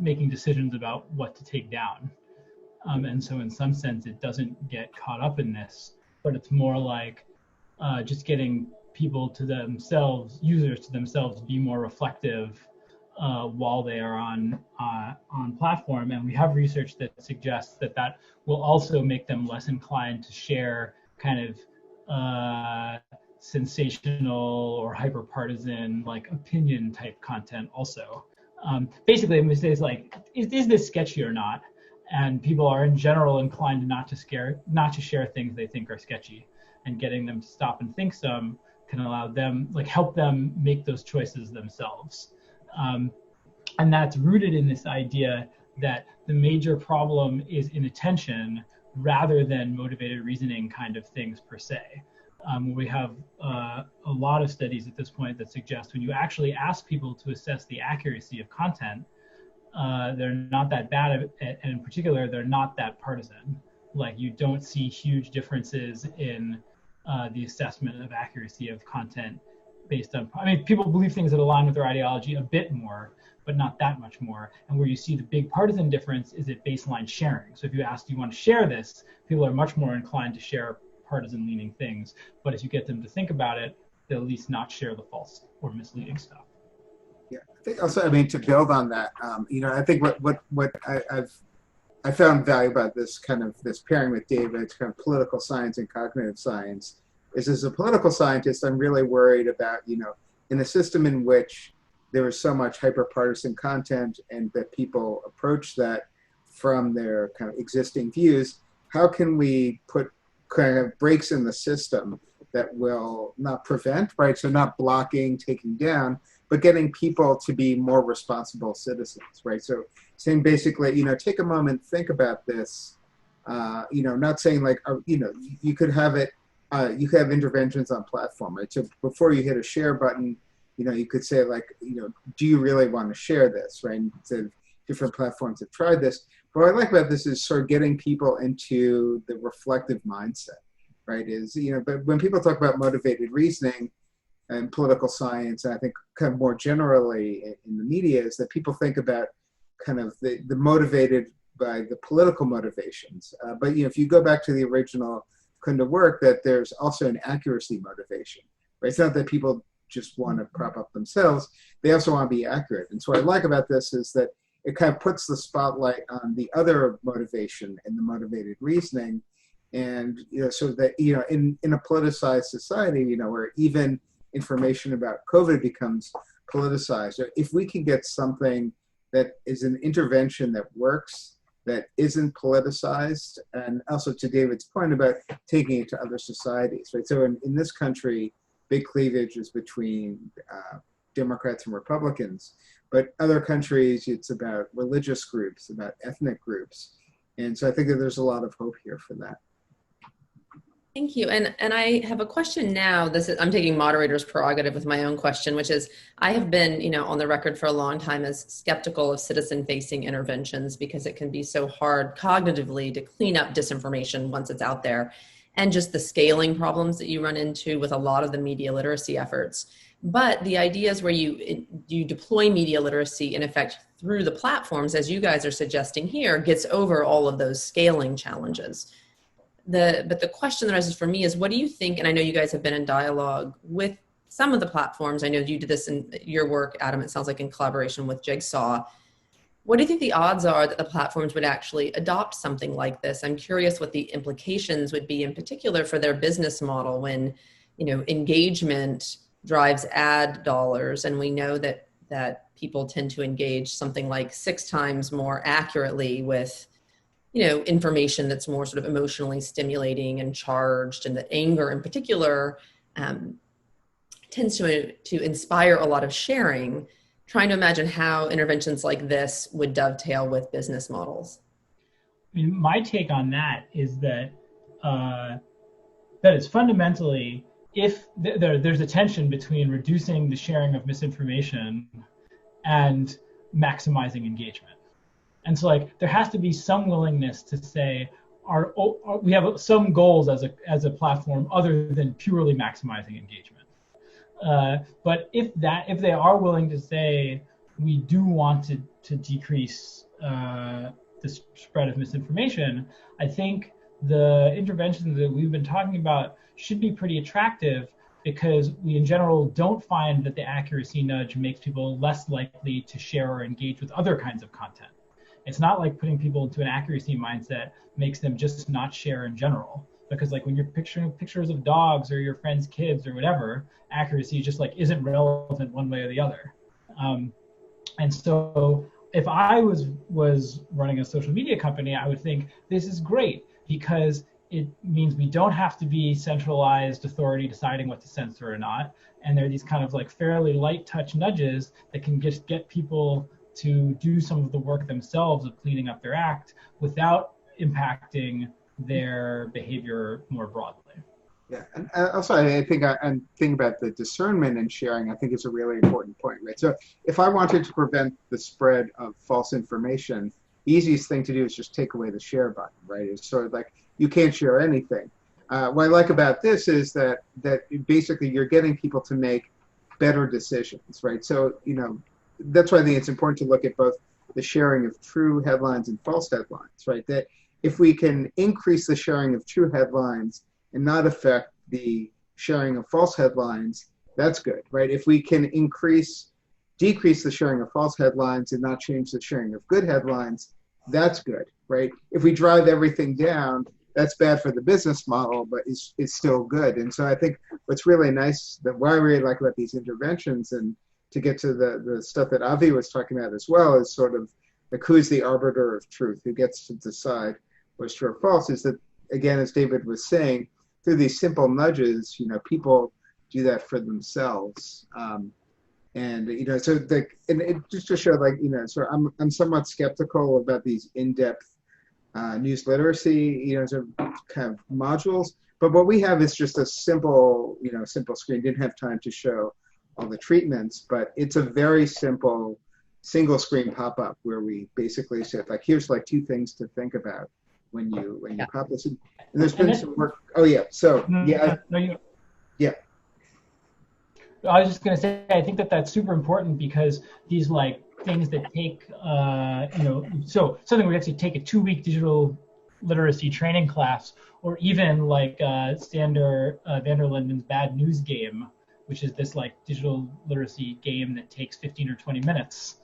making decisions about what to take down. And so in some sense, it doesn't get caught up in this, but it's more like just getting people to themselves, users to themselves, be more reflective while they are on platform. And we have research that suggests that that will also make them less inclined to share kind of sensational or hyper-partisan, like opinion type content also. Basically, I'm gonna say it's like, is this sketchy or not? And people are in general inclined not to share things they think are sketchy, and getting them to stop and think some can allow them, like, help them make those choices themselves. And that's rooted in this idea that the major problem is inattention rather than motivated reasoning kind of things per se. We have a lot of studies at this point that suggest when you actually ask people to assess the accuracy of content, they're not that bad, and in particular, they're not that partisan. Like, you don't see huge differences in the assessment of accuracy of content based on, I mean, people believe things that align with their ideology a bit more, but not that much more. And where you see the big partisan difference is at baseline sharing. So if you ask, do you want to share this? People are much more inclined to share partisan leaning things. But if you get them to think about it, they'll at least not share the false or misleading stuff. Yeah, I think also, I mean, to build on that, I think what I found valuable about this pairing with David's kind of political science and cognitive science is, as a political scientist, I'm really worried about, in a system in which there is so much hyper-partisan content and that people approach that from their kind of existing views, how can we put kind of breaks in the system that will not prevent, right? So not blocking, taking down, but getting people to be more responsible citizens, right? So saying basically, take a moment, think about this, not saying like, you could have it, you could have interventions on platform, right? So before you hit a share button, you could say like, do you really want to share this, right? And so different platforms have tried this. But what I like about this is sort of getting people into the reflective mindset, right? But when people talk about motivated reasoning and political science, and I think kind of more generally in the media, is that people think about kind of the motivated by the political motivations. But if you go back to the original kind of work, that there's also an accuracy motivation, right? It's not that people just want to prop up themselves, they also want to be accurate. And so what I like about this is that it kind of puts the spotlight on the other motivation and the motivated reasoning. And, so that, in a politicized society, where even information about COVID becomes politicized, if we can get something that is an intervention that works, that isn't politicized, and also to David's point about taking it to other societies, right? So in this country, big cleavage is between Democrats and Republicans, but other countries, it's about religious groups, about ethnic groups. And so I think that there's a lot of hope here for that. Thank you. And I have a question now. I'm taking moderator's prerogative with my own question, which is, I have been, on the record for a long time as skeptical of citizen-facing interventions because it can be so hard cognitively to clean up disinformation once it's out there, and just the scaling problems that you run into with a lot of the media literacy efforts. But the ideas where you deploy media literacy in effect through the platforms, as you guys are suggesting here, gets over all of those scaling challenges. But the question that arises for me is, what do you think, and I know you guys have been in dialogue with some of the platforms, I know you did this in your work, Adam, it sounds like in collaboration with Jigsaw. What do you think the odds are that the platforms would actually adopt something like this? I'm curious what the implications would be in particular for their business model when, engagement drives ad dollars, and we know that people tend to engage something like 6 times more accurately with information that's more sort of emotionally stimulating and charged, and that anger in particular tends to inspire a lot of sharing. Trying to imagine how interventions like this would dovetail with business models. I mean, my take on that is that it's fundamentally, if there's a tension between reducing the sharing of misinformation and maximizing engagement. And so like there has to be some willingness to say, we have some goals as a platform other than purely maximizing engagement. But if they are willing to say we do want to decrease the spread of misinformation, I think the interventions that we've been talking about should be pretty attractive, because we in general don't find that the accuracy nudge makes people less likely to share or engage with other kinds of content. It's not like putting people into an accuracy mindset makes them just not share in general. Because like when you're picturing pictures of dogs or your friends' kids or whatever, accuracy just like isn't relevant one way or the other. And so if I was running a social media company, I would think this is great because it means we don't have to be centralized authority deciding what to censor or not. And there are these kind of like fairly light touch nudges that can just get people to do some of the work themselves of cleaning up their act without impacting their behavior more broadly. Yeah, and also I think I'm thinking about the discernment and sharing. I think is a really important point, right? So if I wanted to prevent the spread of false information, the easiest thing to do is just take away the share button, right? It's sort of like you can't share anything. What I like about this is that basically you're getting people to make better decisions, right? So that's why I think it's important to look at both the sharing of true headlines and false headlines, right? That if we can increase the sharing of true headlines and not affect the sharing of false headlines, that's good, right? If we can decrease the sharing of false headlines and not change the sharing of good headlines, that's good, right? If we drive everything down, that's bad for the business model, but it's still good. And so I think what's really nice, what I really like about these interventions, and to get to the stuff that Avi was talking about as well, is sort of like who's the arbiter of truth, who gets to decide what's true or false, is that, again, as David was saying, through these simple nudges, people do that for themselves. And it just to show, like, so I'm somewhat skeptical about these in-depth news literacy, sort of kind of modules. But what we have is just a simple screen. Didn't have time to show all the treatments, but it's a very simple single screen pop-up where we basically said, like, here's like 2 things to think about when you pop this in. And there's been some work. Oh yeah. So yeah. Yeah. I was just going to say, I think that's super important, because these like things that take, so something where you actually take a 2-week digital literacy training class, or even like Sander van der Linden's Bad News Game, which is this like digital literacy game that takes 15 or 20 minutes.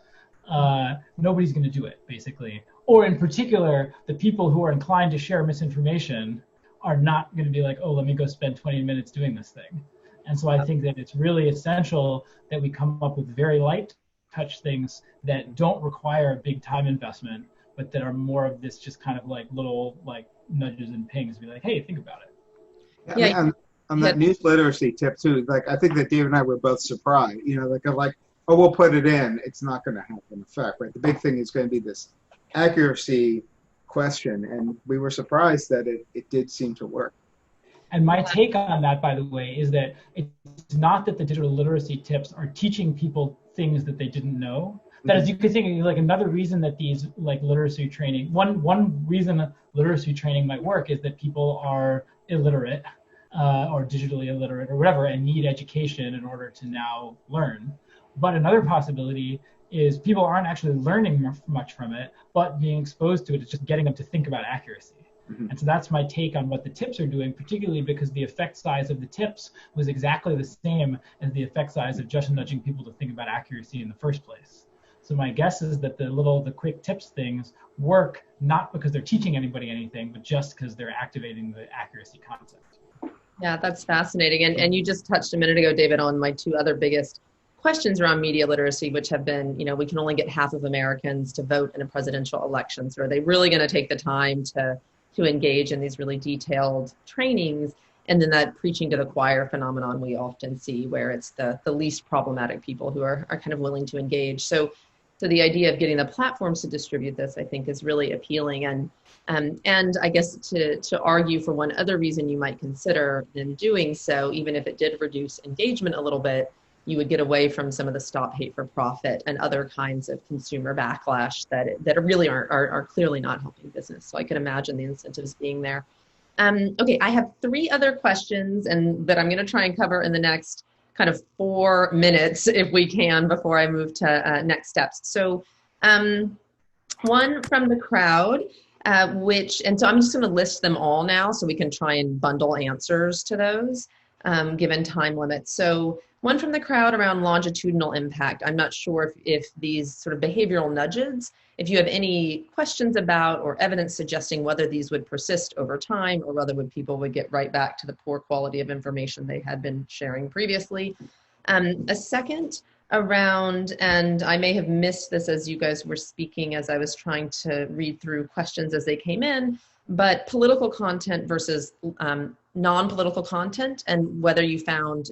Nobody's going to do it, basically. Or in particular, the people who are inclined to share misinformation are not going to be like, oh, let me go spend 20 minutes doing this thing. And so I think that it's really essential that we come up with very light touch things that don't require a big time investment, but that are more of this just kind of like little like nudges and pings, be like, hey, think about it. Yeah. And on that news literacy tip too, like I think that Dave and I were both surprised, like, oh, we'll put it in. It's not going to have an effect, right? The big thing is going to be this accuracy question, and we were surprised that it did seem to work. And my take on that, by the way, is that it's not that the digital literacy tips are teaching people things that they didn't know. That is, you could think like another reason that these like literacy training, one reason literacy training might work is that people are illiterate or digitally illiterate or whatever, and need education in order to now learn. But another possibility is people aren't actually learning much from it, but being exposed to it is just getting them to think about accuracy. And so that's my take on what the tips are doing, particularly because the effect size of the tips was exactly the same as the effect size of just nudging people to think about accuracy in the first place. So my guess is that the quick tips things work not because they're teaching anybody anything, but just because they're activating the accuracy concept. Yeah, that's fascinating. And you just touched a minute ago, David, on my 2 other biggest questions around media literacy, which have been, we can only get half of Americans to vote in a presidential election. So are they really going to take the time to engage in these really detailed trainings? And then that preaching to the choir phenomenon we often see, where it's the least problematic people who are kind of willing to engage. So the idea of getting the platforms to distribute this, I think, is really appealing. And I guess to argue for one other reason you might consider in doing so, even if it did reduce engagement a little bit, you would get away from some of the Stop Hate for Profit and other kinds of consumer backlash that really are clearly not helping business. So I could imagine the incentives being there. Okay, I have 3 other questions that I'm going to try and cover in the next kind of 4 minutes, if we can, before I move to next steps. So one from the crowd, and so I'm just going to list them all now so we can try and bundle answers to those, given time limits. So one from the crowd around longitudinal impact. I'm not sure if these sort of behavioral nudges, if you have any questions about or evidence suggesting whether these would persist over time or whether people would get right back to the poor quality of information they had been sharing previously. A second around, and I may have missed this as you guys were speaking as I was trying to read through questions as they came in, but political content versus non-political content, and whether you found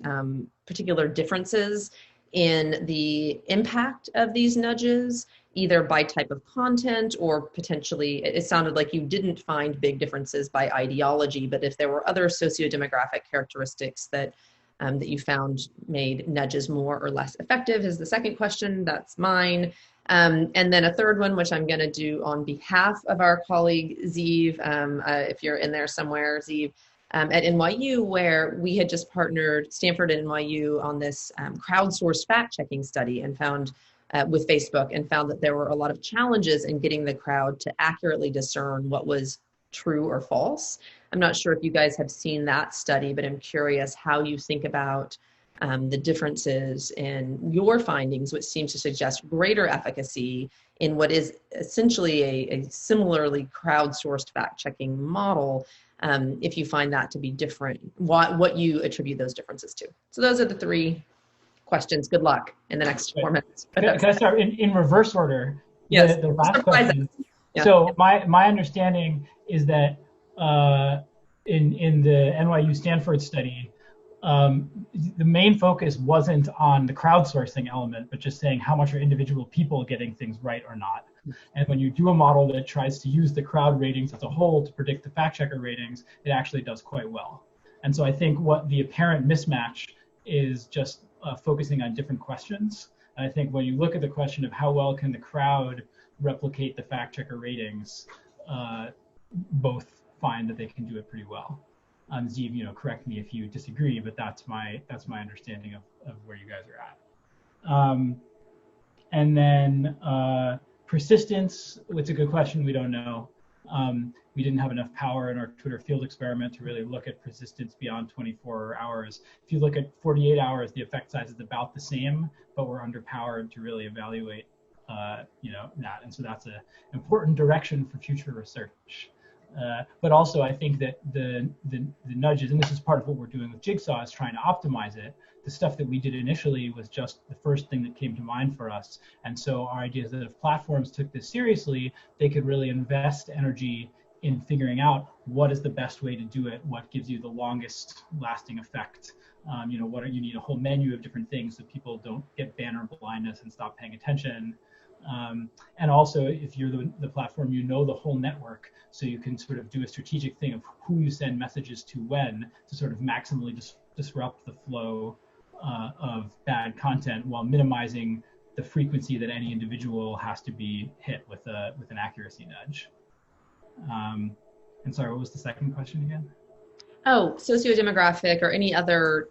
particular differences in the impact of these nudges, either by type of content or potentially, it sounded like you didn't find big differences by ideology, but if there were other socio-demographic characteristics that you found made nudges more or less effective is the second question. That's mine. And then a third one, which I'm going to do on behalf of our colleague Zeev, if you're in there somewhere, Zeev, at NYU, where we had just partnered Stanford and NYU on this crowdsourced fact-checking study and found with Facebook, and found that there were a lot of challenges in getting the crowd to accurately discern what was true or false. I'm not sure if you guys have seen that study, but I'm curious how you think about the differences in your findings, which seems to suggest greater efficacy in what is essentially a similarly crowdsourced fact-checking model, if you find that to be different, what you attribute those differences to. So those are the 3 questions. Good luck in the next 4 minutes. Can I start in reverse order? Yes. The last question. Yeah. So my understanding is that in the NYU Stanford study, the main focus wasn't on the crowdsourcing element, but just saying how much are individual people getting things right or not. And when you do a model that tries to use the crowd ratings as a whole to predict the fact checker ratings, it actually does quite well. And so I think what the apparent mismatch is just focusing on different questions. And I think when you look at the question of how well can the crowd replicate the fact checker ratings, both find that they can do it pretty well. Zeev, correct me if you disagree, but that's my understanding of where you guys are at. And then persistence, it's a good question. We don't know. We didn't have enough power in our Twitter field experiment to really look at persistence beyond 24 hours. If you look at 48 hours, the effect size is about the same, but we're underpowered to really evaluate that. And so that's an important direction for future research. But also I think that the nudges, and this is part of what we're doing with Jigsaw, is trying to optimize it. The stuff that we did initially was just the first thing that came to mind for us. And so our idea is that if platforms took this seriously, they could really invest energy in figuring out what is the best way to do it, what gives you the longest lasting effect. You need a whole menu of different things so people don't get banner blindness and stop paying attention. And also, if you're the platform, the whole network, so you can sort of do a strategic thing of who you send messages to when to sort of maximally disrupt the flow of bad content while minimizing the frequency that any individual has to be hit with an accuracy nudge. And sorry, what was the second question again? Oh, Socio-demographic or any other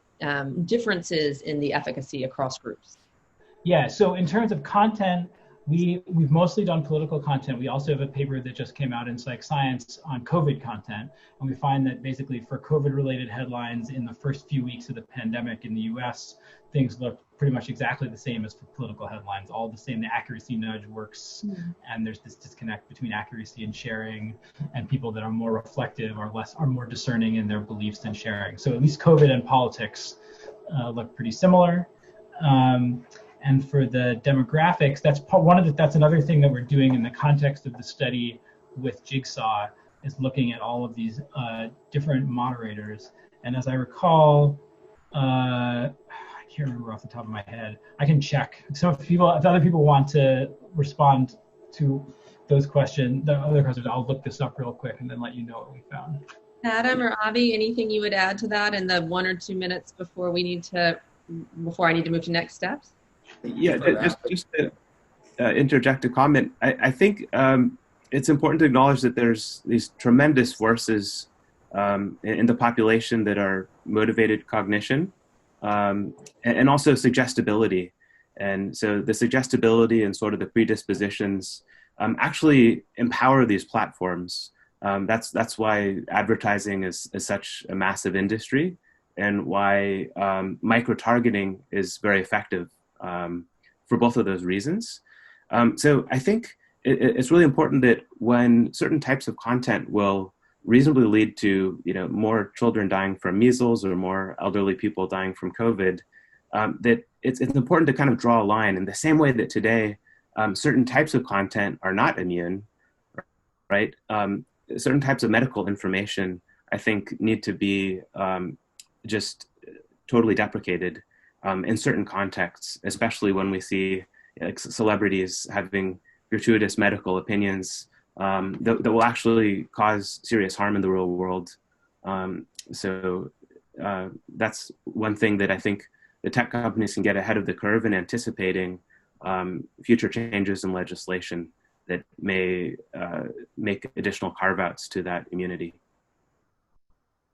differences in the efficacy across groups. Yeah, so in terms of content, we've mostly done political content. We also have a paper that just came out in Psych Science on COVID content. And we find that basically for COVID-related headlines in the first few weeks of the pandemic in the US, things look pretty much exactly the same as for political headlines, all the same. The accuracy nudge works, and there's this disconnect between accuracy and sharing, and people that are more reflective are more discerning in their beliefs than sharing. So at least COVID and politics look pretty similar. And for the demographics, that's another thing that we're doing in the context of the study with Jigsaw, is looking at all of these different moderators. And as I recall, I can't remember off the top of my head. I can check. So if other people want to respond to those questions, the other questions, I'll look this up real quick and then let you know what we found. Adam or Avi, anything you would add to that in the 1 or 2 minutes before we need to before I need to move to next steps? Yeah, just to interject a comment. I think it's important to acknowledge that there's these tremendous forces in the population that are motivated cognition and also suggestibility. And so the suggestibility and sort of the predispositions actually empower these platforms. That's why advertising is such a massive industry, and why micro-targeting is very effective for both of those reasons. So I think it's really important that when certain types of content will reasonably lead to more children dying from measles or more elderly people dying from COVID, that it's important to kind of draw a line in the same way that today certain types of content are not immune, right? Certain types of medical information, I think, need to be just totally deprecated in certain contexts, especially when we see celebrities having gratuitous medical opinions that will actually cause serious harm in the real world. So that's one thing that I think the tech companies can get ahead of the curve in anticipating future changes in legislation that may make additional carve-outs to that immunity.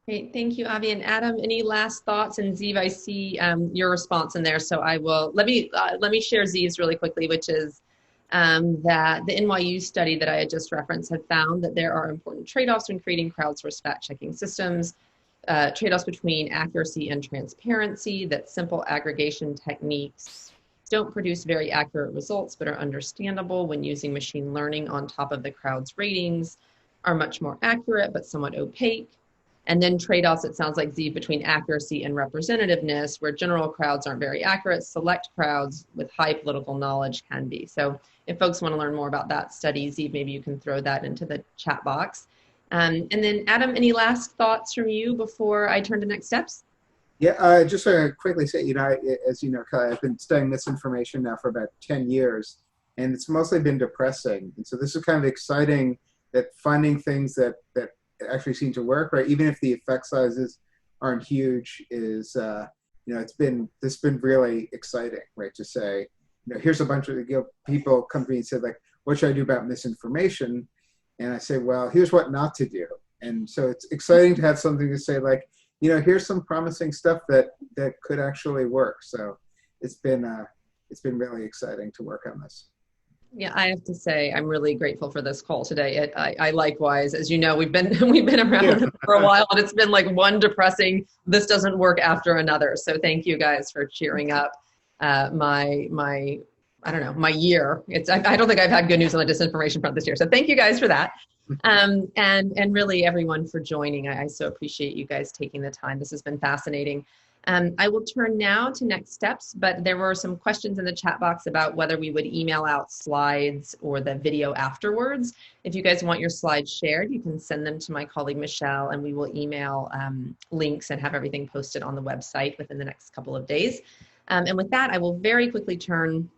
Great, thank you, Avi. And Adam, any last thoughts? And Zeev, I see your response in there, so I will let me share Zeev's really quickly, which is that the NYU study that I had just referenced had found that there are important trade-offs when creating crowdsourced fact-checking systems, trade-offs between accuracy and transparency, that simple aggregation techniques don't produce very accurate results but are understandable when using machine learning on top of the crowd's ratings, are much more accurate but somewhat opaque. And then trade-offs, it sounds like, Zeev, between accuracy and representativeness, where general crowds aren't very accurate, select crowds with high political knowledge can be. So if folks want to learn more about that study, Zeev, maybe you can throw that into the chat box. And then Adam, any last thoughts from you before I turn to next steps? Yeah, just to quickly say, as you know, Kelly, I've been studying misinformation now for about 10 years, and it's mostly been depressing. And so this is kind of exciting, that finding things that actually seem to work, right? Even if the effect sizes aren't huge, is it's been really exciting, right? To say, here's a bunch of people come to me and say, like, what should I do about misinformation? And I say, well, here's what not to do. And so it's exciting to have something to say, like, here's some promising stuff that could actually work. So it's been really exciting to work on this. Yeah, I have to say, I'm really grateful for this call today. I likewise, as you know, we've been around for a while, and it's been like one depressing, this doesn't work after another. So thank you guys for cheering up my year. I don't think I've had good news on the disinformation front this year. So thank you guys for that. And really everyone for joining. I so appreciate you guys taking the time. This has been fascinating. I will turn now to next steps, but there were some questions in the chat box about whether we would email out slides or the video afterwards. If you guys want your slides shared, you can send them to my colleague Michelle, and we will email links and have everything posted on the website within the next couple of days. And with that, I will very quickly turn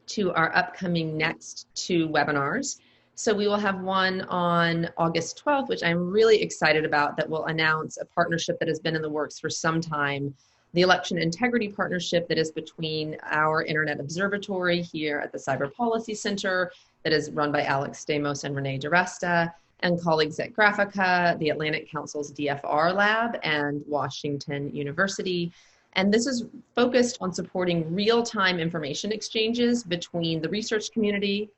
to our upcoming next two webinars. So we will have one on August 12th, which I'm really excited about, that will announce a partnership that has been in the works for some time, the Election Integrity Partnership that is between our Internet Observatory here at the Cyber Policy Center, that is run by Alex Stamos and Renee DiResta, and colleagues at Graphica, the Atlantic Council's DFR Lab, and Washington University. And this is focused on supporting real-time information exchanges between the research community,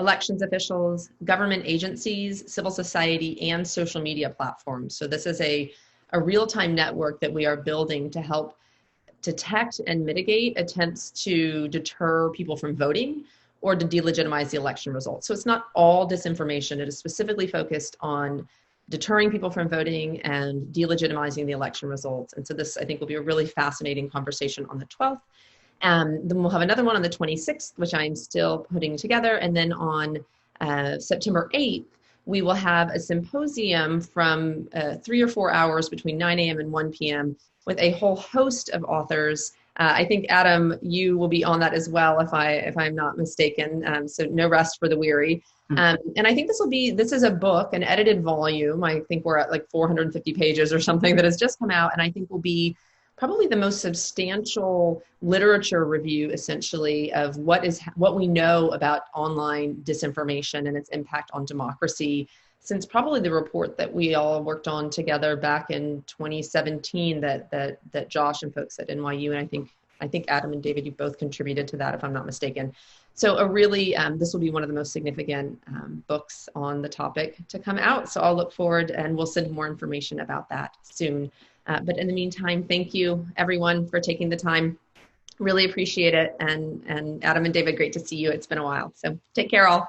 elections officials, government agencies, civil society, and social media platforms. So this is a real-time network that we are building to help detect and mitigate attempts to deter people from voting or to delegitimize the election results. So it's not all disinformation. It is specifically focused on deterring people from voting and delegitimizing the election results. And so this, I think, will be a really fascinating conversation on the 12th. Then we'll have another one on the 26th, which I'm still putting together. And then on September 8th, we will have a symposium from 3 or 4 hours between 9 a.m. and 1 p.m. with a whole host of authors. I think, Adam, you will be on that as well, if I'm not mistaken. So no rest for the weary. And I think this is a book, an edited volume. I think we're at like 450 pages or something that has just come out, and I think will be probably the most substantial literature review, essentially, of what we know about online disinformation and its impact on democracy since probably the report that we all worked on together back in 2017 that Josh and folks at NYU, and I think Adam and David, you both contributed to that, if I'm not mistaken. So this will be one of the most significant books on the topic to come out. So I'll look forward, and we'll send more information about that soon. But in the meantime, thank you everyone for taking the time. Really appreciate it. And Adam and David, great to see you. It's been a while. So take care all.